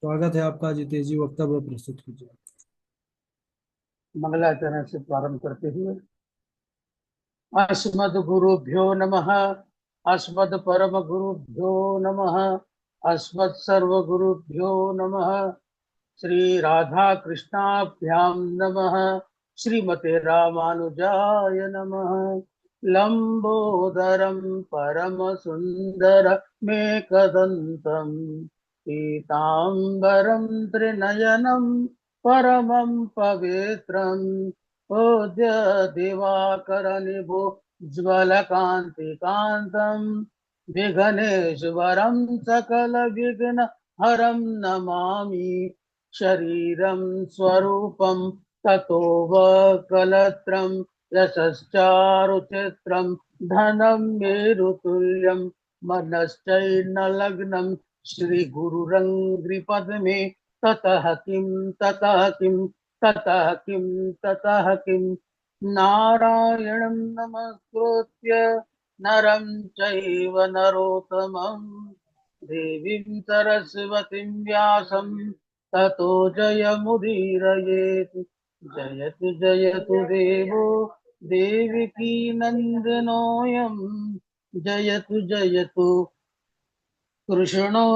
स्वागत है आपका। जितेश जी, वक्तव्य प्रस्तुत कीजिए। मंगलाचरण से प्रारंभ करते हुए अस्मद् गुरुभ्यो नमः। अस्मद् परम गुरुभ्यो नमः। अस्मद् सर्व गुरुभ्यो नमः। श्री राधा कृष्णाभ्यां नमः। श्रीमते रामानुजाय नमः। लंबोदरं परम सुंदर मेकदंतम पीतांबरं त्रिनयनं परमं पवित्रं पूज्य दिवाकरनिभो ज्वलकान्तिकान्तं विघ्नेश्वरं सकलविघ्न हरं नमामि। शरीरं स्वरूपं ततो वकलत्रं यशश्चारुचित्रं धनं मेरुतुल्यं मनश्चैर्नलग्नं श्रीगुरुरङ्घ्रिपद्मे ततः किं ततः किं ततः किं ततः किं नारायणं नमस्कृत्य नरं चैव नरोत्तमं देवीं सरस्वतीं व्यासं ततो जयमुदीरयेत्। जयतु जयतु देवो देवकी नन्दनोऽयं। जयतु जयतु कृष्णो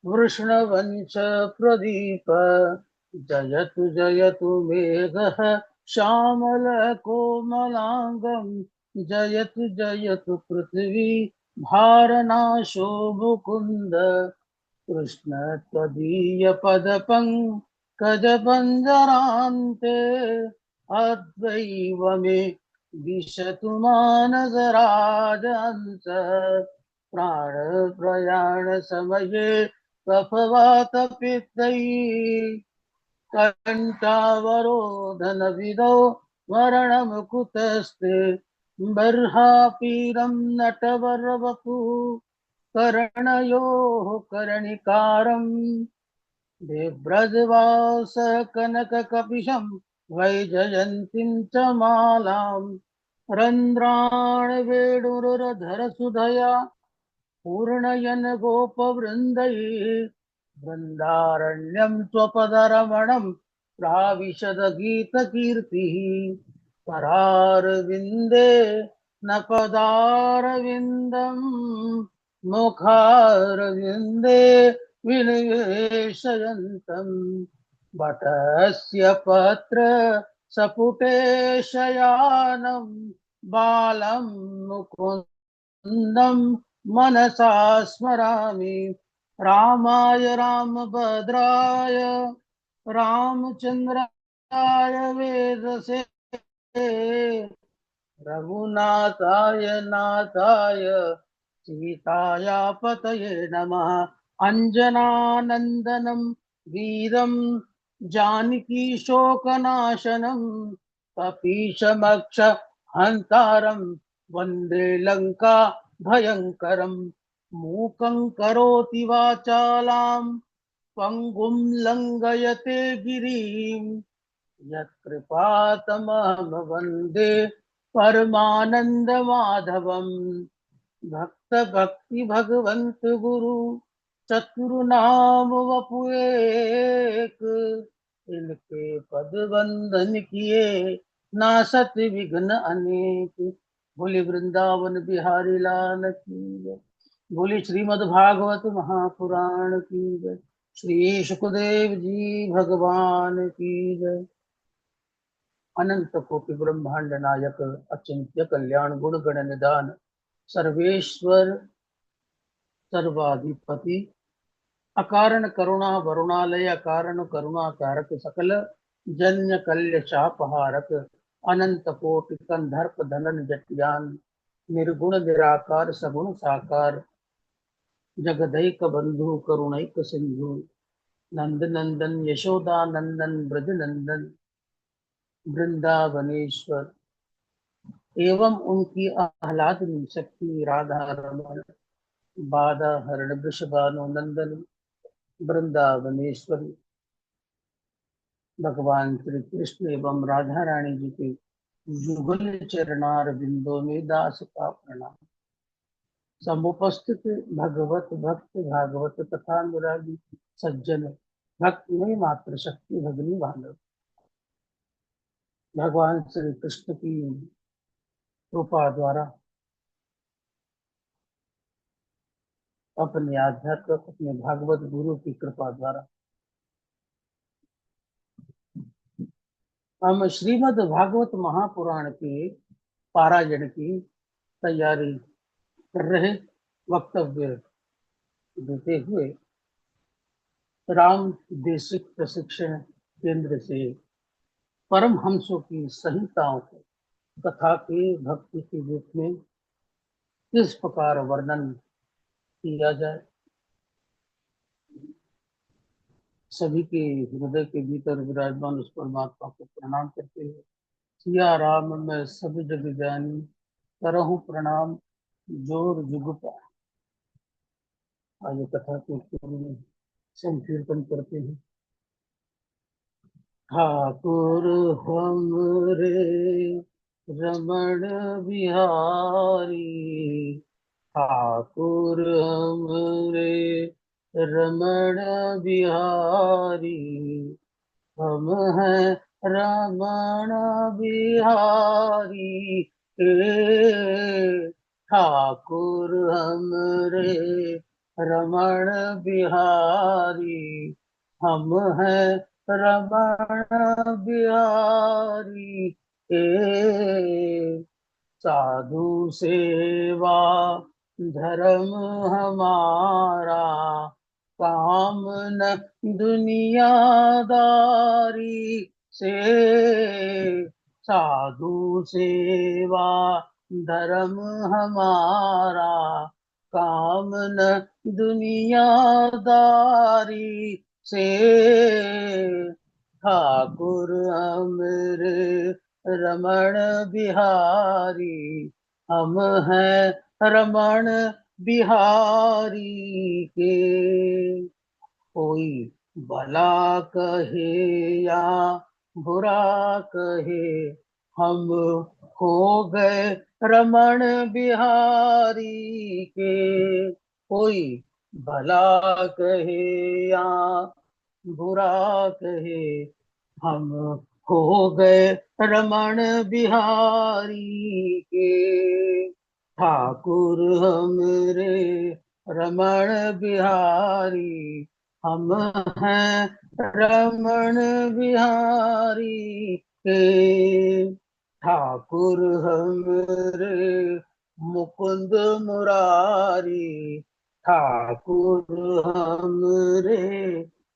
वृषणवंश प्रदीप। जयतु जयतु मेघः श्यामल कोमलांगं। जयतु जयतु पृथ्वी भारनाशो मुकुन्द। कृष्ण त्वदीय पद पंकजपञ्जरान्ते अद्वैव मे दिशतु मानसराजहंस। प्राणप्रयाण समये कफवातपित्तैः कण्ठावरोधन विधौ मरणमुकुटस्ते। बर्हापीडं नटवरवपु कर्णयोः कर्णिकारम् बिभ्रजवास कनककपिशं वैजयन्तीं च मालाम् रन्ध्राण वेणुरुरधर सुधया पूर्णयन् गोपवृन्दैः। बृन्दारण्यं स्वपदरमणं प्राविशद गीतकीर्तिः। करारविन्दे न पदारविन्दम् मुखारविन्दे विनिवेशयन्तम्। बटस्य पत्र सपुटे शयानं बालं मुकुन्दं मनसा स्मरामि। रामाय रामभद्राय रामचन्द्राय वेदसे रघुनाथाय नाथाय सीताया पतये नमः। अंजनानंदनं वीरं जानकी शोकनाशनं कपीशमक्ष हंतारं वन्दे लंका भयंकरं। मूकं करोति वाचालां पंगुं लंघयते गिरिं। यत्कृपातमहं वन्दे परमानंद माधवम। भक्त भक्ति भगवंत गुरु चतुर्नाम वपुएक। इनके पद वंदन किए नासत विघ्न अनेक। बोले वृंदावन बिहारी लाल की जय। बोले श्रीमद् भागवत महापुराण की जय। श्री सुखदेव जी भगवान की जय। अनंत कोटि ब्रह्मांड नायक अचिंत्य कल्याण गुण गण निदान सर्वेश्वर सर्वाधिपति अकारण करुणा वरुणालय अकारण करुणा कारक सकल जन्य कल्य चापहारक अनंत कोटि कंधर्प धनन जटियान निर्गुण निराकार सगुण साकार जगदैक बंधु करुणैक सिंधु नंद नंदन यशोदा नंदन ब्रज नंदन वृंदावनेश्वर एवं उनकी आह्लादनी शक्ति राधा रमण बाधा हरण वृषभानु नंदन वृंदावनेश्वरी भगवान श्री कृष्ण एवं राधा रानी जी के युगल चरणार बिंदों में दास का प्रणाम। समुपस्थित भगवत भक्त भागवत तथा अनुरागी सज्जन भक्त में मात्र शक्ति भगनी बांधव। भगवान श्री कृष्ण की कृपा द्वारा, अपने आध्यात्मिक, अपने भागवत गुरु की कृपा द्वारा हम श्रीमद् भागवत महापुराण के पारायण की तैयारी कर रहे। वक्तव्य देते हुए राम देशिक प्रशिक्षण केंद्र से परमहंसों की संहिताओं को कथा के भक्ति के रूप में किस प्रकार वर्णन किया जाए, सभी के हृदय के भीतर विराजमान उस परमात्मा को प्रणाम करते हुए, सिया राम मैं सब जग जानी, करहूँ प्रणाम जोर जुगुपा। आइए कथा के पूर्व में संकीर्तन करते हैं। ठाकुर हमरे रमण बिहारी, ठाकुर हमरे रमण बिहारी, हम हैं रमण बिहारी के। ठाकुर हमरे रमण बिहारी, हम हैं रमण बिहारी के। साधु सेवा धर्म हमारा, काम न दुनियादारी से। साधु सेवा धर्म हमारा, काम न दुनियादारी से। ठाकुर हमरे रमण बिहारी, हम हैं रमण बिहारी के। कोई भला कहे या बुरा कहे, हम हो गए रमण बिहारी के। कोई भला कहे या बुरा कहे, हम हो गए रमण बिहारी के। ठाकुर हमरे रमण बिहारी, हम हैं रमण बिहारी के। ठाकुर हमरे मुकुंद मुरारी, ठाकुर हमरे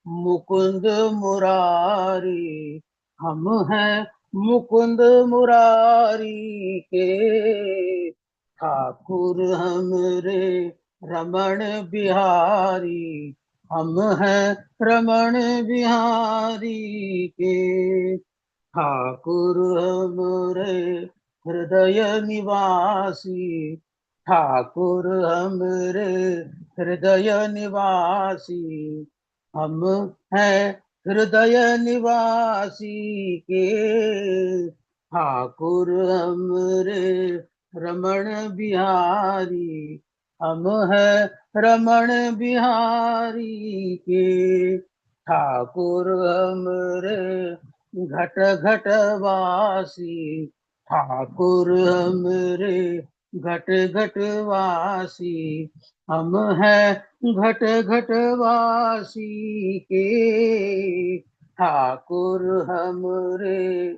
मुकुंद मुरारी, हम हैं मुकुंद मुरारी के। ठाकुर हमरे रमण बिहारी, हम हैं रमण बिहारी के। ठाकुर हमरे हृदय निवासी, ठाकुर हमरे हृदय निवासी, हम हैं हृदय निवासी के। ठाकुर हमरे रमण बिहारी, हम हैं रमण बिहारी के। ठाकुर हमरे घट घट वासी, ठाकुर हमरे घट घट वासी, हम हैं घट घट वासी के। ठाकुर हमरे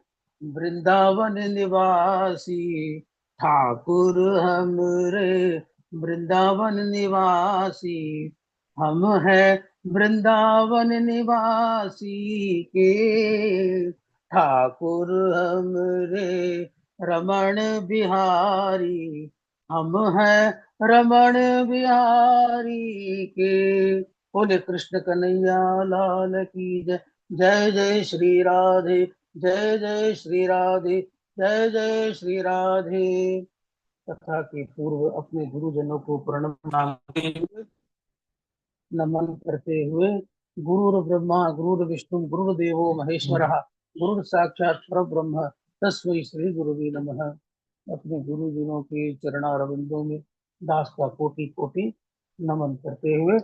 वृंदावन निवासी, ठाकुर हमरे वृंदावन निवासी, हम हैं वृंदावन निवासी के। ठाकुर हमरे रमण बिहारी, हम हैं रमण बिहारी के। बोले कृष्ण कन्हैया लाल की जय। जय जय श्री राधे, जय जय श्री राधे, जय जय श्री राधे। कथा के पूर्व अपने गुरुजनों को प्रणाम करते हुए, नमन करते हुए, गुरुर् ब्रह्मा गुरुर् विष्णु गुरुर्देवो महेश्वरः, गुरुर् साक्षात् परब्रह्म तस्मै श्री गुरुवे नमः। अपने गुरुजनों के चरणारविंदों में दास का कोटि कोटि नमन करते हुए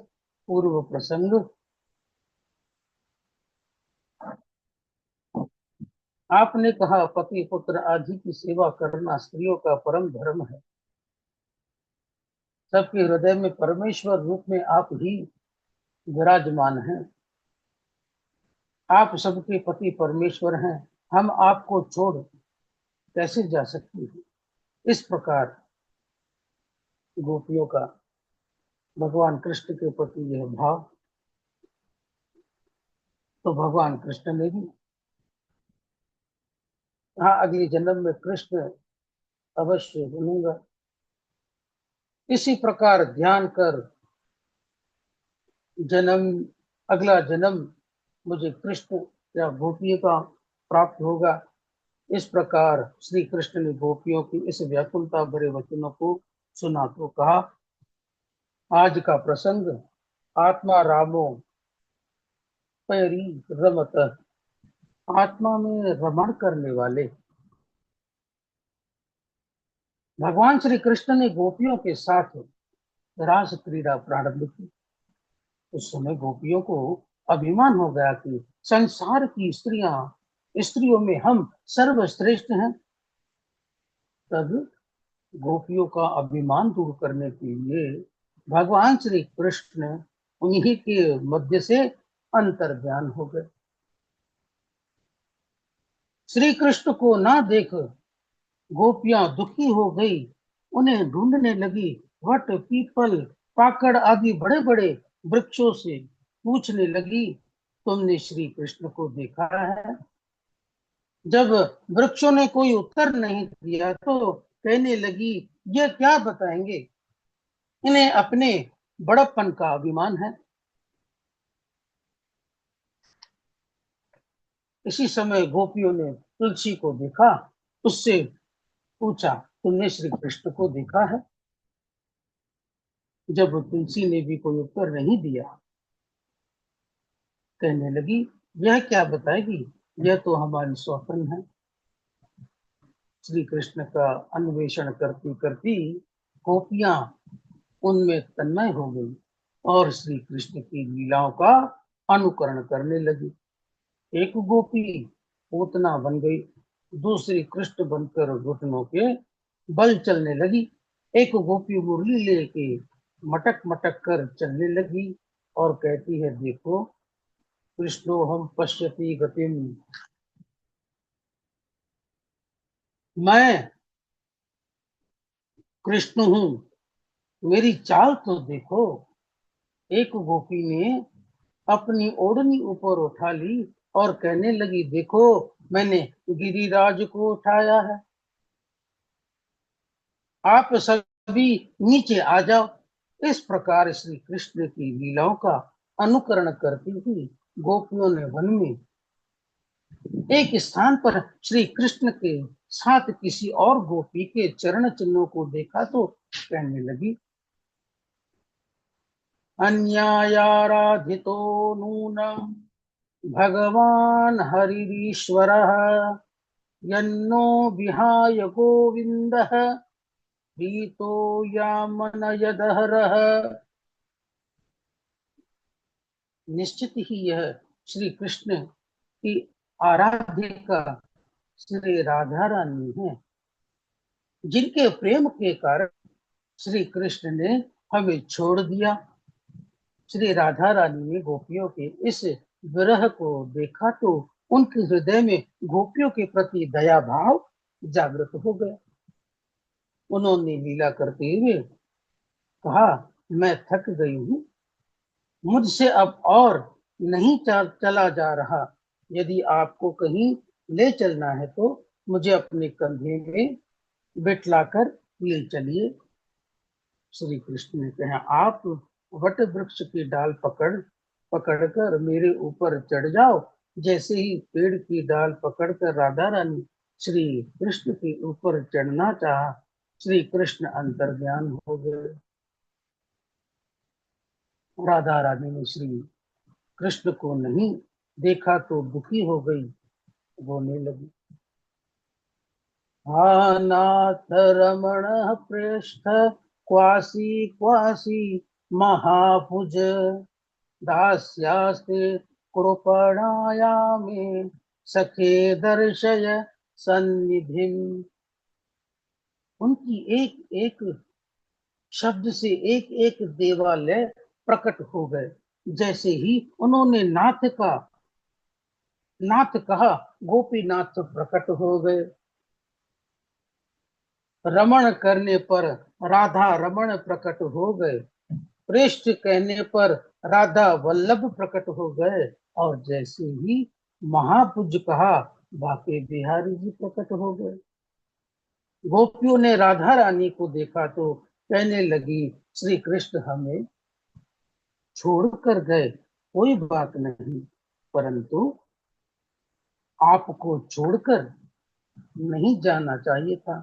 पूर्व प्रसंग आपने कहा पति पुत्र आदि की सेवा करना स्त्रियों का परम धर्म है। सबके हृदय में परमेश्वर रूप में आप ही विराजमान हैं। आप सबके पति परमेश्वर हैं। हम आपको छोड़ कैसे जा सकते हैं। इस प्रकार गोपियों का भगवान कृष्ण के प्रति यह भाव, तो भगवान कृष्ण ने भी हाँ अगले जन्म में कृष्ण अवश्य बनूंगा। इसी प्रकार ध्यान कर जन्म, अगला जन्म मुझे कृष्ण या गोपियों का प्राप्त होगा। इस प्रकार श्री कृष्ण ने गोपियों की इस व्याकुलता भरे वचनों को सुना तो कहा, आज का प्रसंग आत्मा रामो पैरी रमत, आत्मा में रमण करने वाले भगवान श्री कृष्ण ने गोपियों के साथ रास क्रीड़ा प्रारंभ की। उस समय गोपियों को अभिमान हो गया कि संसार की स्त्रियों में हम सर्वश्रेष्ठ हैं। तब गोपियों का अभिमान दूर करने के लिए भगवान श्री कृष्ण उन्हीं के मध्य से अंतर्ध्यान हो गए। श्री कृष्ण को ना देख गोपियां दुखी हो गई, उन्हें ढूंढने लगी। वट पीपल पाकड़ आदि बड़े बड़े वृक्षों से पूछने लगी, तुमने श्री कृष्ण को देखा है? जब वृक्षों ने कोई उत्तर नहीं दिया तो कहने लगी, ये क्या बताएंगे, इन्हें अपने बड़प्पन का अभिमान है। इसी समय गोपियों ने तुलसी को देखा, उससे पूछा, तुमने श्री कृष्ण को देखा है? जब तुलसी ने भी कोई उत्तर नहीं दिया, कहने लगी, यह क्या बताएगी, यह तो हमारी स्वप्न है। श्री कृष्ण का अन्वेषण करती करती गोपियां उनमें तन्मय हो गई और श्री कृष्ण की लीलाओं का अनुकरण करने लगी। एक गोपी पूतना बन गई, दूसरी कृष्ण बनकर घुटनों के बल चलने लगी। एक गोपी मुरली लेके मटक मटक कर चलने लगी और कहती है, देखो कृष्णो हम पश्यति गतिम, मैं कृष्ण हूँ, मेरी चाल तो देखो। एक गोपी ने अपनी ओढ़नी ऊपर उठा ली और कहने लगी, देखो मैंने गिरिराज को उठाया है, आप सभी नीचे आ जाओ। इस प्रकार श्री कृष्ण की लीलाओं का अनुकरण करती हुई गोपियों ने वन में एक स्थान पर श्री कृष्ण के साथ किसी और गोपी के चरण चिन्हों को देखा तो कहने लगी, अन्यायाराधितो नूनम् भगवान हरिरीश्वरः, यन्नो विहाय गोविन्दः प्रीतो यामनयदहरः। निश्चित ही यह श्री कृष्ण की आराधिका श्री राधा रानी है, जिनके प्रेम के कारण श्री कृष्ण ने हमें छोड़ दिया। श्री राधा रानी ने गोपियों के इस विरह को देखा तो उनके हृदय में गोपियों के प्रति दया भाव जागृत हो गया। उन्होंने लीला करते हुए कहा, मैं थक गई हूँ, मुझसे अब और नहीं चला जा रहा। यदि आपको कहीं ले चलना है तो मुझे अपने कंधे में बिठलाकर ले चलिए। श्री कृष्ण ने कहा, आप वट वृक्ष की डाल पकड़कर मेरे ऊपर चढ़ जाओ। जैसे ही पेड़ की डाल पकड़कर राधा रानी श्री कृष्ण के ऊपर चढ़ना चाहा, श्री कृष्ण अंतर्ध्यान हो गए। राधा रानी ने श्री कृष्ण को नहीं देखा तो दुखी हो गई, रोने लगी। हा नाथ रमण प्रेष्ठ क्वासी क्वासी महाभुज, दास्यास्ते कृपणायामे सखे दर्शय सन्निधिम। उनकी एक एक शब्द से एक एक देवालय प्रकट हो गए। जैसे ही उन्होंने नाथ कहा, गोपीनाथ प्रकट हो गए। रमण करने पर राधा रमण प्रकट हो गए। पृष्ठ कहने पर राधा वल्लभ प्रकट हो गए। और जैसे ही महापुज कहा, बाके बिहारी जी प्रकट हो गए। गोपियों ने राधा रानी को देखा तो कहने लगी, श्री कृष्ण हमें छोड़कर गए, कोई बात नहीं, परंतु आपको छोड़कर नहीं जाना चाहिए था।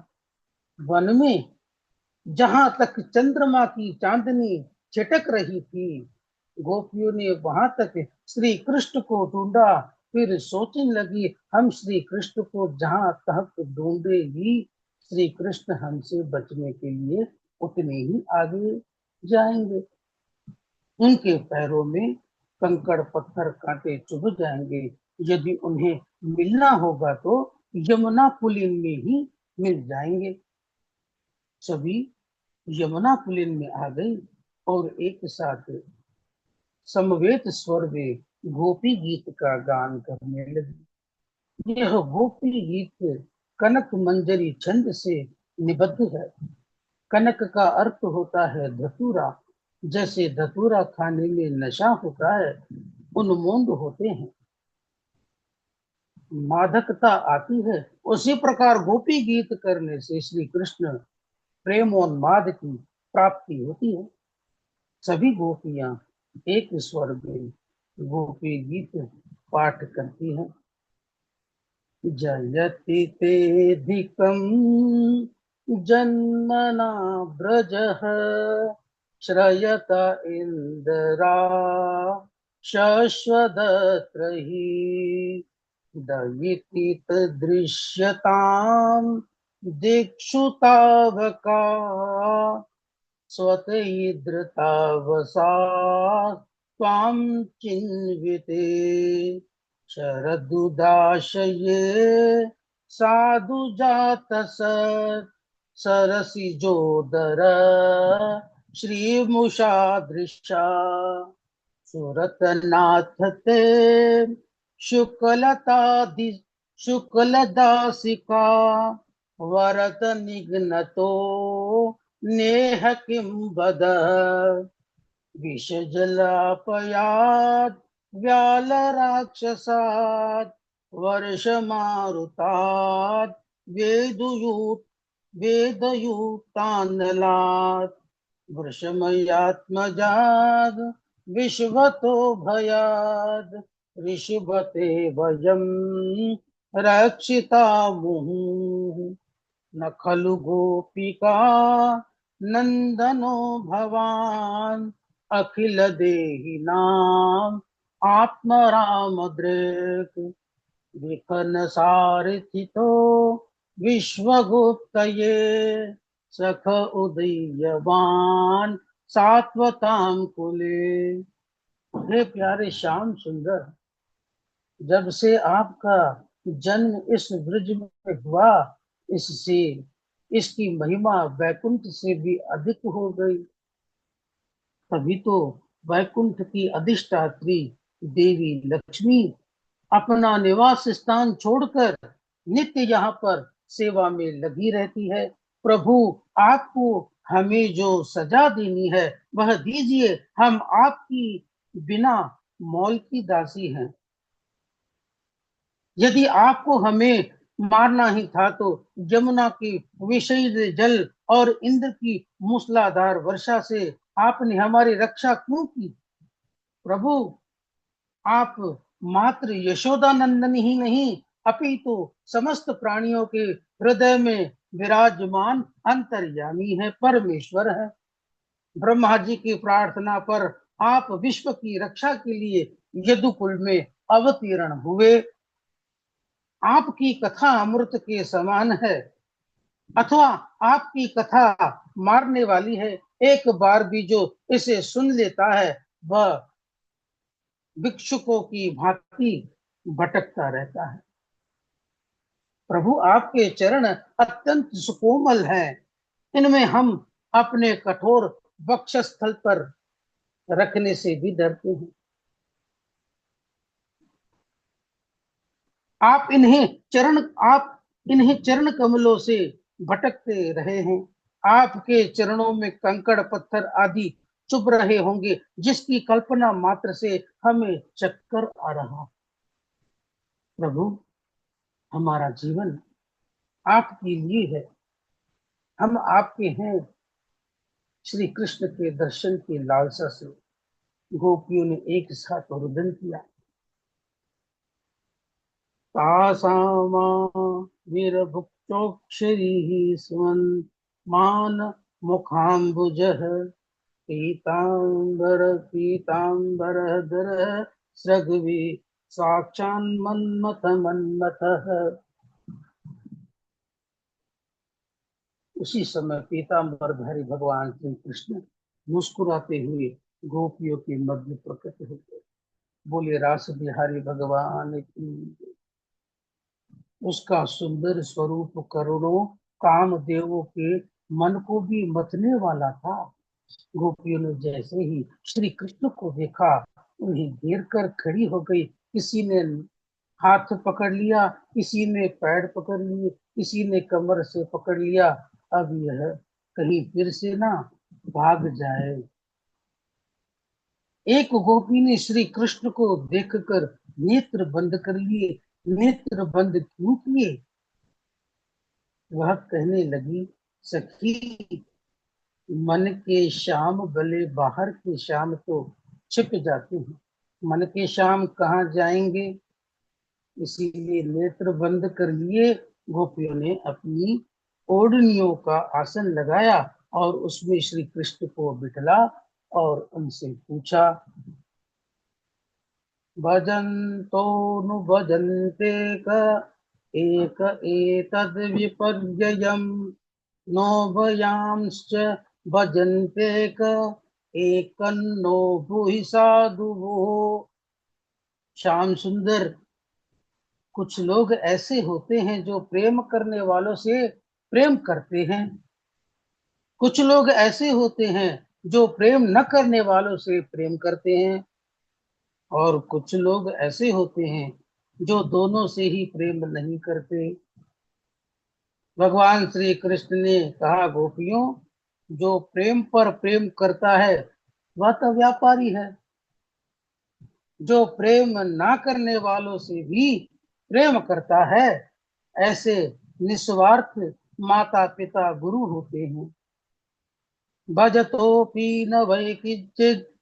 वन में जहां तक चंद्रमा की चांदनी छिटक रही थी, गोपियों ने वहां तक श्री कृष्ण को ढूंढा। फिर सोचने लगी, हम श्री कृष्ण को जहां तक ढूंढेगी, श्री कृष्ण हमसे बचने के लिए उतने ही आगे जाएंगे। उनके पैरों में कंकड़ पत्थर कांटे चुभ जाएंगे। यदि उन्हें मिलना होगा तो यमुना पुलिन में ही मिल जाएंगे। सभी यमुना पुलिन में आ गई और एक साथ समवेत स्वर में गोपी गीत का गान करने लगी। यह गोपी गीत कनक मंजरी छंद से निबद्ध है। कनक का अर्थ होता है धतूरा। जैसे धतूरा खाने में नशा होता है, उन्मोद होते हैं, मादकता आती है, उसी प्रकार गोपी गीत करने से श्री कृष्ण प्रेमोन्माद की प्राप्ति होती है। सभी गोपियां एक स्वर में गोपी गीत पाठ करती हैं। जयति तेधिकं जन्मना ब्रजः श्रयत इंद्रा शश्वदत्र हि दयिति तदृश्यतां दिक्षु तावका स्वतईदृतावसा त्वां चिन्विते शरदुदाशये साधु जात सरसि जोदर श्रीमुषादृशा सुरतनाथ ते शुक्लतादि शुक्लदासिका वरत निघ्नतो नेह किं वद विषजलापयात् व्याल राक्षसात् वर्षमारुतात् वेदयुक्तानलात् वृषमयात्मजात् विश्वतो भयात् ऋषभते वयं रक्षिता मुहुः न खलु गोपिका नंदनो भवान अखिल देहिनां आत्मरामदृक् विखन सारथितो विश्वगुप्तये सख उदीयवान सात्वतां कुले। हे प्यारे श्याम सुंदर, जब से आपका जन्म इस ब्रज में हुआ, इससे इसकी महिमा वैकुंठ से भी अधिक हो गई। तभी तो वैकुंठ की अधिष्ठात्री देवी लक्ष्मी अपना निवास स्थान छोड़कर नित्य यहाँ पर सेवा में लगी रहती है। प्रभु, आपको हमें जो सजा देनी है वह दीजिए, हम आपकी बिना मौल की दासी हैं। यदि आपको हमें मारना ही था तो यमुना की विषैल जल और इंद्र की मूसलाधार वर्षा से आपने हमारी रक्षा क्यों की? प्रभु, आप मात्र यशोदानंदन ही नहीं, अपितु समस्त प्राणियों के हृदय में विराजमान अंतर्यामी है, परमेश्वर है। ब्रह्मा जी की प्रार्थना पर आप विश्व की रक्षा के लिए यदुकुल में अवतीर्ण हुए। आपकी कथा अमृत के समान है, अथवा आपकी कथा मारने वाली है। एक बार भी जो इसे सुन लेता है वह भिक्षुकों की भांति भटकता रहता है। प्रभु आपके चरण अत्यंत सुकोमल हैं, इनमें हम अपने कठोर वक्षस्थल पर रखने से भी डरते हैं। आप इन्हें चरण कमलों से भटकते रहे हैं। आपके चरणों में कंकड़ पत्थर आदि चुभ रहे होंगे, जिसकी कल्पना मात्र से हमें चक्कर आ रहा। प्रभु, हमारा जीवन आपके लिए है, हम आपके हैं। श्री कृष्ण के दर्शन की लालसा से गोपियों ने एक साथ रुदन किया। तासामाविर्भुक्तोक्षरीः स्मन्मान मुखाम्बुजः पीताम्बरधरः सृग्वी साक्षान्मन्मथमन्मथः। उसी समय पीताम्बरधारी भगवान श्री कृष्ण मुस्कुराते हुए गोपियों के मध्य प्रकट हो गए। बोले रास बिहारी भगवान की। उसका सुंदर स्वरूप करोड़ों कामदेवों के मन को भी मथने वाला था। गोपियों ने जैसे ही श्री कृष्ण को देखा, उन्हें घेर कर खड़ी हो गई। किसी ने हाथ पकड़ लिया, किसी ने पैर पकड़ लिए, किसी ने कमर से पकड़ लिया। अब यह कहीं फिर से ना भाग जाए। एक गोपी ने श्री कृष्ण को देखकर नेत्र बंद कर लिए। नेत्र बंद क्यों किए? वह कहने लगी, सखी, मन के श्याम भले बाहर के श्याम तो छिप जाते हैं, मन के श्याम कहाँ जाएंगे? इसीलिए नेत्र बंद कर लिए गोपियों ने अपनी ओढ़नियों का आसन लगाया और उसमें श्री कृष्ण को बिठला और उनसे पूछा, भजन्तो नु भजन्ते का एक एतद् विपर्ययम् नो भयांश्च भजन्ते का एकन्नो भूहि साधुवो। श्याम सुंदर, कुछ लोग ऐसे होते हैं जो प्रेम करने वालों से प्रेम करते हैं। कुछ लोग ऐसे होते हैं जो प्रेम न करने वालों से प्रेम करते हैं। और कुछ लोग ऐसे होते हैं जो दोनों से ही प्रेम नहीं करते। भगवान श्री कृष्ण ने कहा, गोपियों, जो प्रेम पर प्रेम करता है वह तो व्यापारी है। जो प्रेम ना करने वालों से भी प्रेम करता है, ऐसे निस्वार्थ माता पिता गुरु होते हैं। भजतोपि न वै किंचित्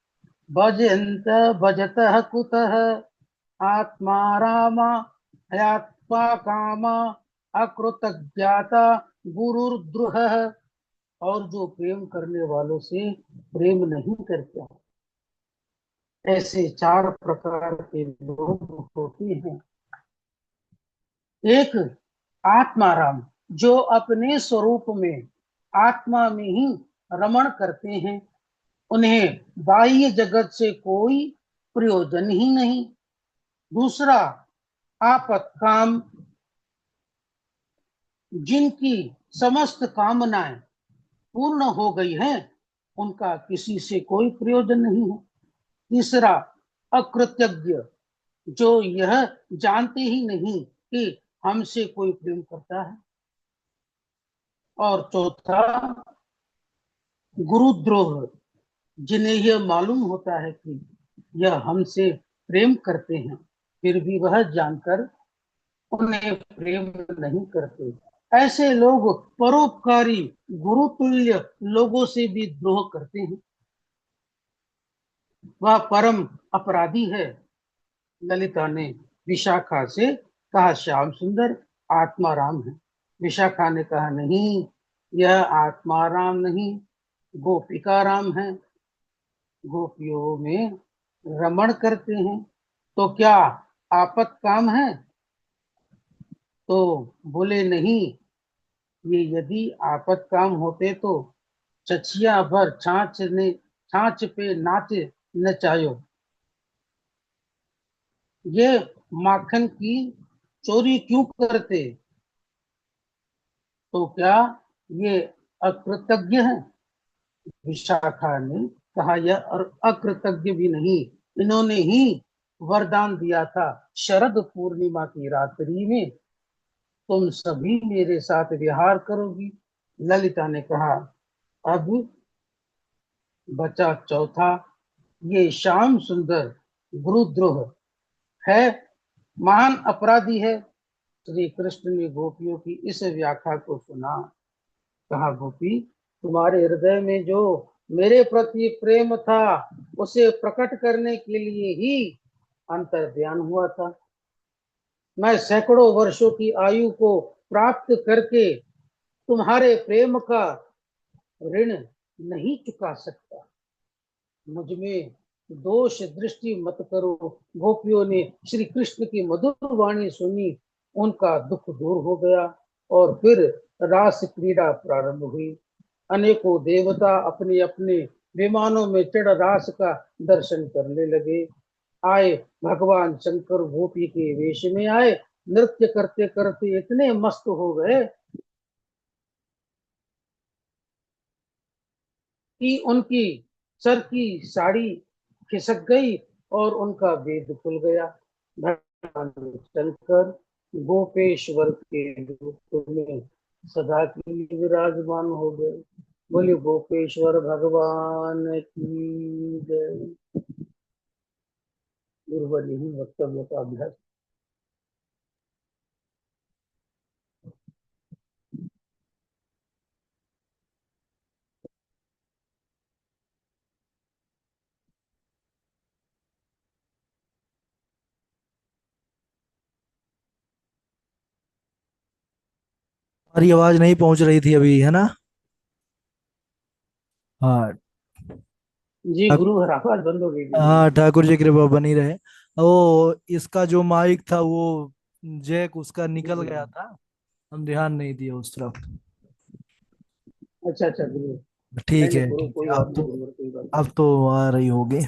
भजन्त भजतः कुतः आत्मा रामा हयात्मा कामा अकृतज्ञाता गुरुर्द्रुह। और जो प्रेम करने वालों से प्रेम नहीं करता, ऐसे चार प्रकार के लोग होते हैं। एक, आत्माराम, जो अपने स्वरूप में आत्मा में ही रमण करते हैं। उन्हें बाह्य जगत से कोई प्रयोजन ही नहीं। दूसरा, आपत काम, जिनकी समस्त कामनाएं पूर्ण हो गई हैं, उनका किसी से कोई प्रयोजन नहीं है। तीसरा, अकृतज्ञ, जो यह जानते ही नहीं कि हमसे कोई प्रेम करता है। और चौथा, गुरुद्रोह, जिन्हें यह मालूम होता है कि यह हमसे प्रेम करते हैं, फिर भी वह जानकर उन्हें प्रेम नहीं करते। ऐसे लोग परोपकारी गुरुतुल्य लोगों से भी द्रोह करते हैं। वह परम अपराधी है। ललिता ने विशाखा से कहा, श्याम सुंदर आत्माराम है। विशाखा ने कहा, नहीं, यह आत्माराम नहीं, गोपिका राम है। गोपियों में रमण करते हैं। तो क्या आपत काम है? तो बोले, नहीं, ये यदि आपत काम होते तो चचिया भर छाछ पे नाच नचायो। ये माखन की चोरी क्यों करते? तो क्या ये अकृतज्ञ है? विशाखा ने कहा, यह और अकृतज्ञ भी नहीं, इन्होंने ही वरदान दिया था शरद पूर्णिमा की रात्रि में तुम सभी मेरे साथ विहार करोगी। ललिता ने कहा, अब बचा चौथा, ये श्याम सुंदर गुरुद्रोह है, महान अपराधी है। श्री कृष्ण ने गोपियों की इस व्याख्या को सुना। कहा, गोपी, तुम्हारे हृदय में जो मेरे प्रति प्रेम था उसे प्रकट करने के लिए ही अंतर्ध्यान हुआ था। मैं सैकड़ों वर्षों की आयु को प्राप्त करके तुम्हारे प्रेम का ऋण नहीं चुका सकता। मुझ में दोष दृष्टि मत करो। गोपियों ने श्री कृष्ण की मधुर वाणी सुनी, उनका दुख दूर हो गया और फिर रास क्रीड़ा प्रारंभ हुई। अनेकों देवता अपने अपने विमानों में चढ़ रास का दर्शन करने लगे। आए भगवान शंकर गोपी के वेश में आए, नृत्य करते करते इतने मस्त हो गए कि उनकी सर की साड़ी खिसक गई और उनका वेद खुल गया। भगवान शंकर गोपेश्वर के रूप में सदा के लिए विराजमान हो गए। बोले गोपेश्वर भगवान की जय। गुरुवर यही वक्तव्य का अभ्यास। हमारी आवाज नहीं पहुंच रही थी अभी, है ना? हाँ। जी ठाक- गुरु, आवाज बंद हो गई थी मेरी। हाँ, ठाकुर जी की कृपा बनी रहे। वो इसका जो माइक था वो जैक उसका निकल गया था, हम ध्यान नहीं दिए उस तरफ। अच्छा अच्छा गुरु। नहीं ठीक नहीं है, गुरु, ठीक कोई है। बात नहीं गुरु, कोई बात नहीं। अब तो आ रही होगी।